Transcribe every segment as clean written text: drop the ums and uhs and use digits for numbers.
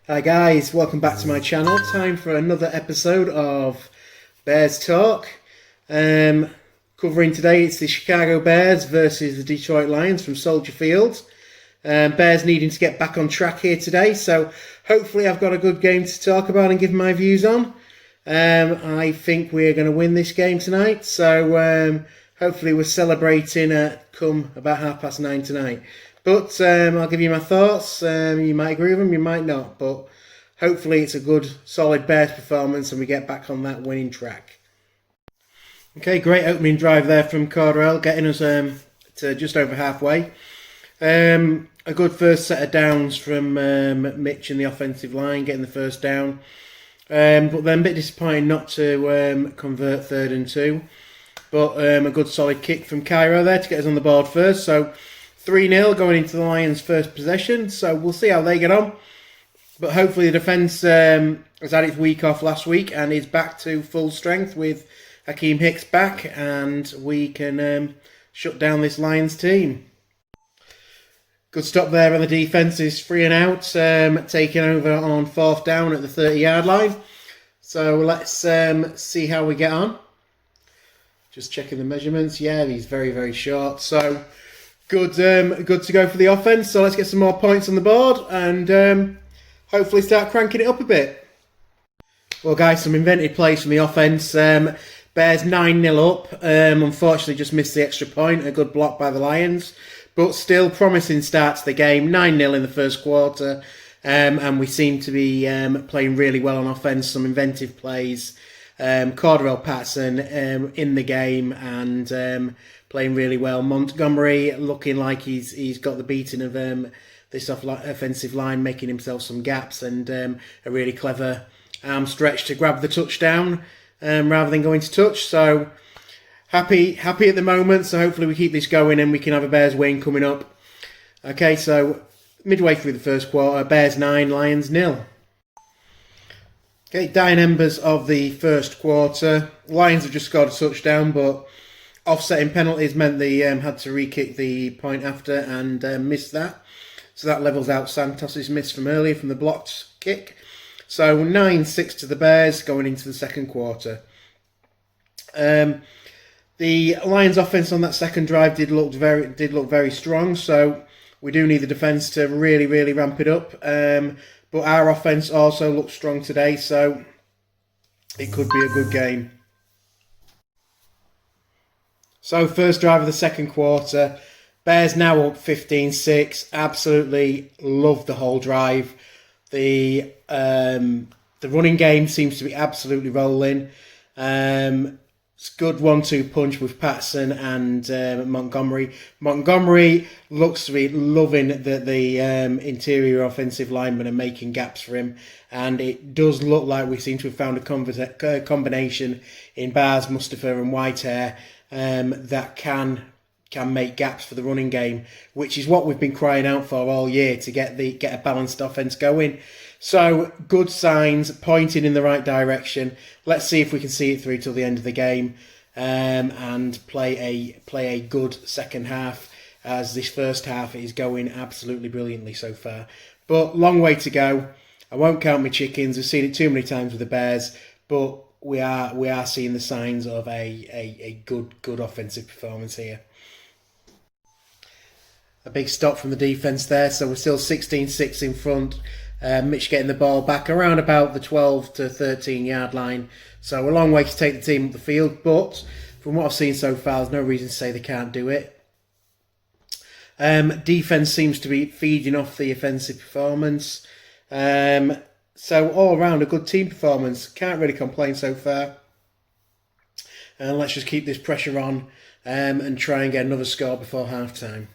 Hi guys, welcome back to my channel. Time for another episode of Bears Talk. Covering today, it's the Chicago Bears versus the Detroit Lions from Soldier Field. Bears needing to get back on track here today, so hopefully I've got a good game to talk about and give my views on. I think we're going to win this game tonight, so hopefully we're celebrating at come about 9:30 tonight. But I'll give you my thoughts. You might agree with them, you might not, but hopefully it's a good, solid Bears performance and we get back on that winning track. Okay, great opening drive there from Cordell, getting us to just over halfway. A good first set of downs from Mitch in the offensive line, getting the first down. But then a bit disappointing not to convert 3rd and 2. But a good solid kick from Cairo there to get us on the board first. So 3-0 going into the Lions' first possession. So we'll see how they get on. But hopefully the defence has had its week off last week and is back to full strength with Hakeem Hicks back. And we can shut down this Lions team. Good stop there on the defence is 3 and out, taking over on 4th down at the 30-yard line. So let's see how we get on. Just checking the measurements. Yeah, he's very, very short. So good to go for the offence. So let's get some more points on the board and hopefully start cranking it up a bit. Well, guys, some invented plays from the offence. Bears 9-0 up. Unfortunately, just missed the extra point. A good block by the Lions. But still promising start to the game. 9-0 in the first quarter. And we seem to be playing really well on offence. Some inventive plays. Cordarrelle Patterson in the game and playing really well. Montgomery looking like he's got the beating of this offensive line, making himself some gaps and a really clever arm stretch to grab the touchdown rather than going to touch. So happy at the moment. So hopefully we keep this going and we can have a Bears win coming up. Okay, so midway through the first quarter, Bears 9, Lions 0. Okay, dying embers of the first quarter. Lions have just scored a touchdown, but offsetting penalties meant they had to re-kick the point after and missed that. So that levels out Santos' miss from earlier from the blocked kick. So 9-6 to the Bears going into the second quarter. The Lions' offense on that second drive did look very strong. So we do need the defense to really ramp it up. But our offense also looks strong today, so it could be a good game. So first drive of the second quarter, Bears now up 15-6. Absolutely love the whole drive. The running game seems to be absolutely rolling. It's a good 1-2 punch with Patterson and Montgomery. Montgomery looks to be loving that the interior offensive linemen are making gaps for him. And it does look like we seem to have found a combination in Bars, Mustafa and Whitehair that can make gaps for the running game, which is what we've been crying out for all year to get a balanced offense going. So good signs pointing in the right direction. Let's see if we can see it through till the end of the game and play a good second half, as this first half is going absolutely brilliantly so far. But long way to go. I won't count my chickens. We've seen it too many times with the Bears, but we are seeing the signs of a good offensive performance here. A big stop from the defence there, so we're still 16-6 in front. Mitch getting the ball back around about the 12 to 13 yard line. So a long way to take the team up the field, but from what I've seen so far, there's no reason to say they can't do it. Defence seems to be feeding off the offensive performance. So all around a good team performance. Can't really complain so far. And let's just keep this pressure on and try and get another score before half time.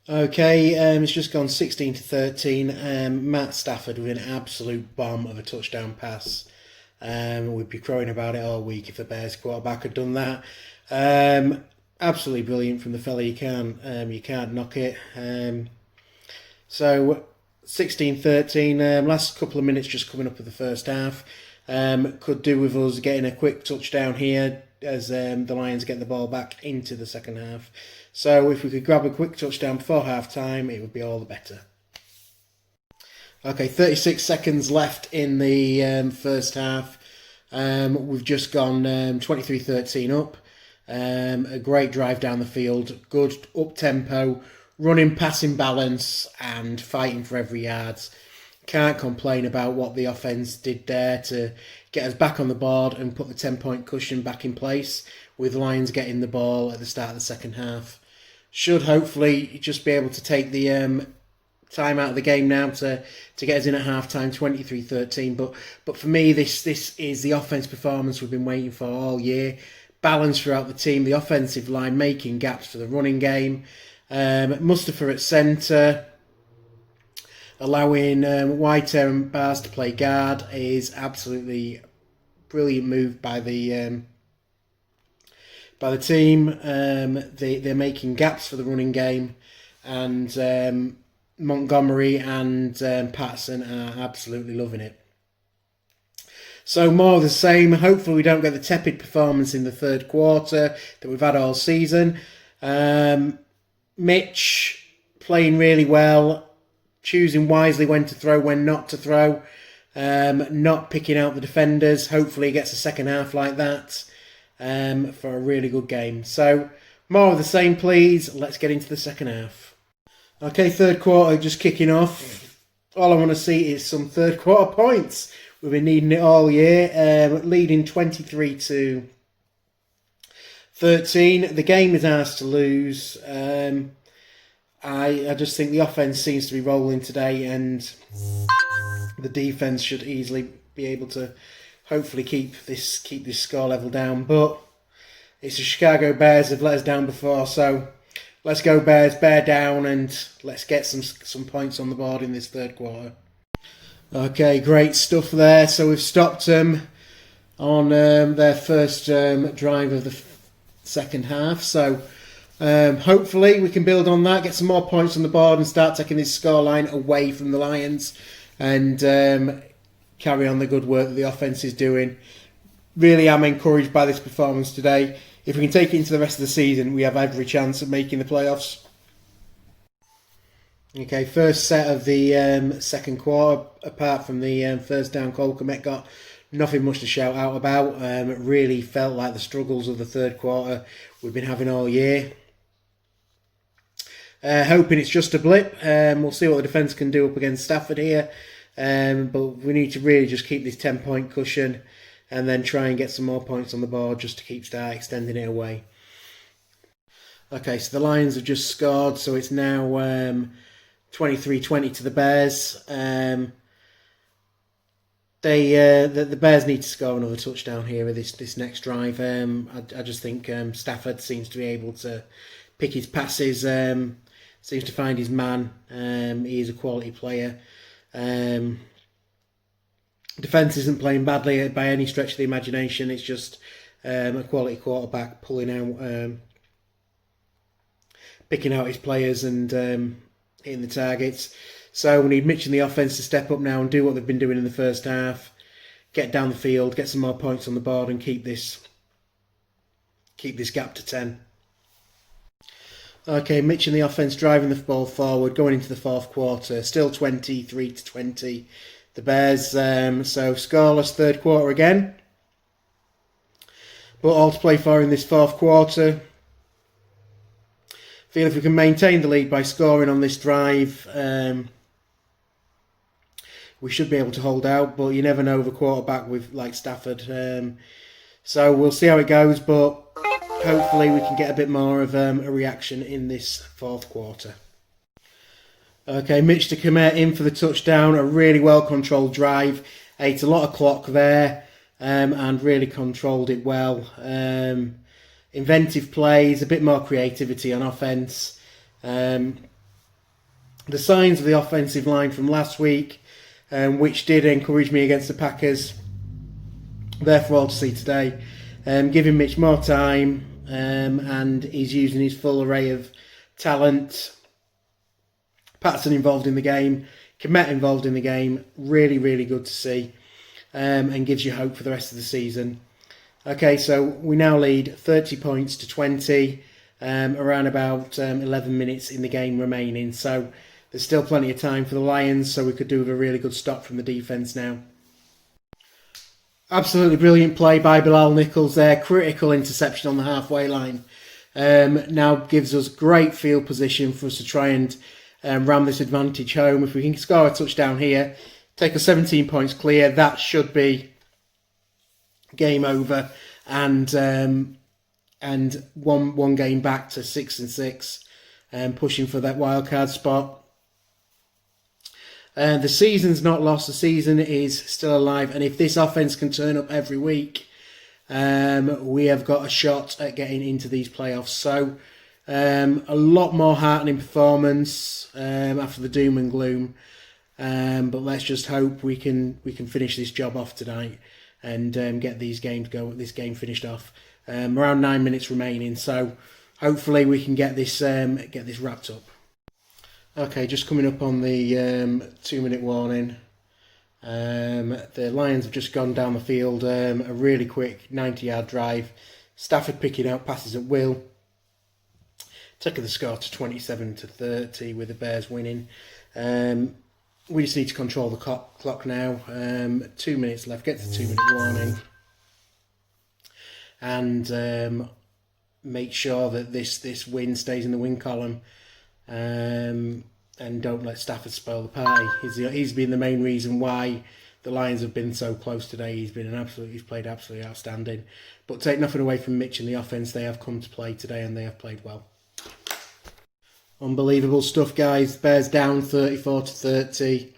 Okay, it's just gone 16-13. Matt Stafford with an absolute bomb of a touchdown pass. We'd be crowing about it all week if the Bears quarterback had done that. Absolutely brilliant from the fella. You can't knock it. So 16-13. Last couple of minutes just coming up of the first half. Could do with us getting a quick touchdown here as the Lions get the ball back into the second half. So if we could grab a quick touchdown before half time, it would be all the better. Okay, 36 seconds left in the first half. We've just gone 23-13 up. A great drive down the field, good up-tempo, running, passing balance, and fighting for every yard. Can't complain about what the offence did there to get us back on the board and put the 10-point cushion back in place, with Lions getting the ball at the start of the second half. Should hopefully just be able to take the time out of the game now to get us in at half-time, 23-13. But for me, this is the offense performance we've been waiting for all year. Balance throughout the team, the offensive line making gaps for the running game. Mustafa at centre, allowing Whitehair and Bars to play guard is absolutely brilliant move by the team. They're making gaps for the running game, and Montgomery and Patterson are absolutely loving it. So more of the same. Hopefully we don't get the tepid performance in the third quarter that we've had all season. Mitch playing really well, choosing wisely when to throw, when not to throw, not picking out the defenders. Hopefully he gets a second half like that for a really good game. So more of the same, please. Let's get into the second half. Okay, third quarter just kicking off. All I want to see is some third quarter points. We've been needing it all year. Leading 23-13. The game is ours to lose. I just think the offense seems to be rolling today, and the defense should easily be able to hopefully keep this score level down. But it's the Chicago Bears have let us down before, so let's go Bears, bear down, and let's get some points on the board in this third quarter. Okay, great stuff there. So we've stopped them on their first drive of the second half. So hopefully we can build on that, get some more points on the board, and start taking this scoreline away from the Lions, and carry on the good work that the offense is doing. Really am encouraged by this performance today. If we can take it into the rest of the season, we have every chance of making the playoffs. Okay, first set of the second quarter. Apart from the first down, Cole Kmet got nothing much to shout out about. It really felt like the struggles of the third quarter we've been having all year. Hoping it's just a blip. We'll see what the defence can do up against Stafford here. But we need to really just keep this 10-point cushion and then try and get some more points on the board just to start extending it away. Okay, so the Lions have just scored, so it's now 23-20 to the Bears. The Bears need to score another touchdown here with this next drive. I just think Stafford seems to be able to pick his passes, seems to find his man. He is a quality player. Defence isn't playing badly by any stretch of the imagination. It's just a quality quarterback pulling out, picking out his players and hitting the targets. So we need Mitch in the offence to step up now and do what they've been doing in the first half. Get down the field, get some more points on the board, and keep this gap to 10. Okay, Mitch in the offence driving the ball forward, going into the fourth quarter. Still 23-20. The Bears, so scoreless third quarter again. But all to play for in this fourth quarter. Feel if we can maintain the lead by scoring on this drive, we should be able to hold out, but you never know with a quarterback like Stafford. So we'll see how it goes, but hopefully we can get a bit more of a reaction in this fourth quarter. Okay, Mitch to Kmet in for the touchdown. A really well-controlled drive. Ate a lot of clock there and really controlled it well. Inventive plays, a bit more creativity on offense. The signs of the offensive line from last week, which did encourage me against the Packers, they're for all to see today. Giving Mitch more time, and he's using his full array of talent. Patterson involved in the game, Kmet involved in the game. Really, really good to see, and gives you hope for the rest of the season. Okay, so we now lead 30 points to 20, around about 11 minutes in the game remaining. So there's still plenty of time for the Lions, so we could do with a really good stop from the defence now. Absolutely brilliant play by Bilal Nichols there. Critical interception on the halfway line. Now gives us great field position for us to try and ram this advantage home. If we can score a touchdown here, take us 17 points clear, that should be game over, and one game back to 6-6, and pushing for that wildcard spot. The season's not lost. The season is still alive, and if this offense can turn up every week, we have got a shot at getting into these playoffs. So a lot more heartening performance after the doom and gloom. But let's just hope we can finish this job off tonight and get this game finished off. Around 9 minutes remaining, so hopefully we can get this wrapped up. Okay, just coming up on the 2-minute warning. The Lions have just gone down the field, a really quick 90-yard drive. Stafford picking out passes at will, taking the score to 27-30 with the Bears winning. We just need to control the clock now. 2 minutes left, get to the 2-minute warning, and make sure that this win stays in the win column. And don't let Stafford spoil the pie. He's been the main reason why the Lions have been so close today. He's played absolutely outstanding. But take nothing away from Mitch and the offense. They have come to play today, and they have played well. Unbelievable stuff, guys. Bears down 34-30.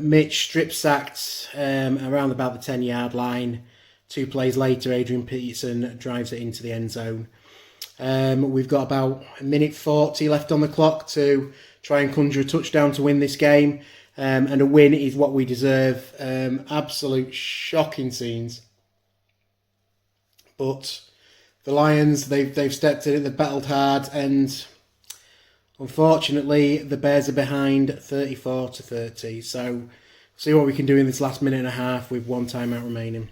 Mitch strip sacked around about the 10-yard line. 2 plays later, Adrian Peterson drives it into the end zone. We've got about 1:40 left on the clock to try and conjure a touchdown to win this game, and a win is what we deserve. Absolute shocking scenes, but the Lions, they've stepped in it, they've battled hard, and unfortunately the Bears are behind 34-30. So see what we can do in this last minute and a half with one timeout remaining.